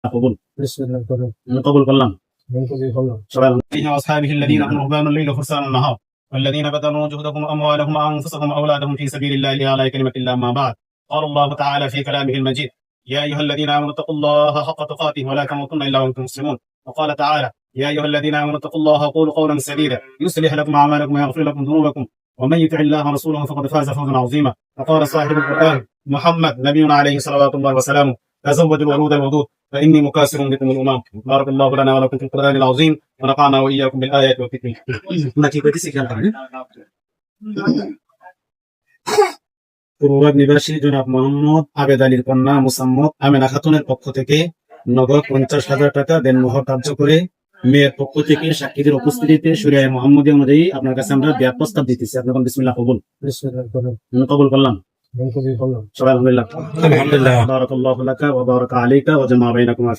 কবুল কবুল করলাম সবাই واصحابه الذين هم رهبان الليل وفرسان النهار والذين بذلوا جهدهم واموالهم وانفسهم واولادهم في سبيل الله ليعلى كلمه الله ما بعد قال الله تعالى في كلامه المجيد يا ايها الذين امنوا اتقوا الله حق تقاته ولا تموتن الا وانتم مسلمون وقال تعالى يا ايها الذين امنوا اتقوا الله وقولوا قولا سديدا يصلح لكم اعمالكم ويغفر لكم ذنوبكم ومن يطع الله ورسوله فقد فاز فوزا عظيما وقال صاحب القران محمد نبينا عليه صلوات الله وسلامه تزودوا الورود الودود فاني مكاسر بكم الامم بارك الله لنا ولكم في القران العظيم ونفعنا واياكم بالايات والذكر পূর্ববাগ নিবাসী জনাব মোহাম্মদ আবেদ আলীর কন্যা মুসাম্মদ আমেনা খাতুনের পক্ষ থেকে নগদ 50,000 টাকা দেনমোহর ধার্য করে মেয়ের পক্ষ থেকে সাক্ষীদের উপস্থিতিতে শরিয়া মুহাম্মাদিয়া অনুযায়ী আপনার কাছে আমরা বিয়াত প্রস্তাব দিতেছি। আপনি বলেন বিসমিল্লাহ কবুল কবুল করলাম সবাই আলহামদুলিল্লাহ বারাকাল্লাহু লাকা ওয়া বারাকা আলাইকা ওয়া জামা বাইনাকুমা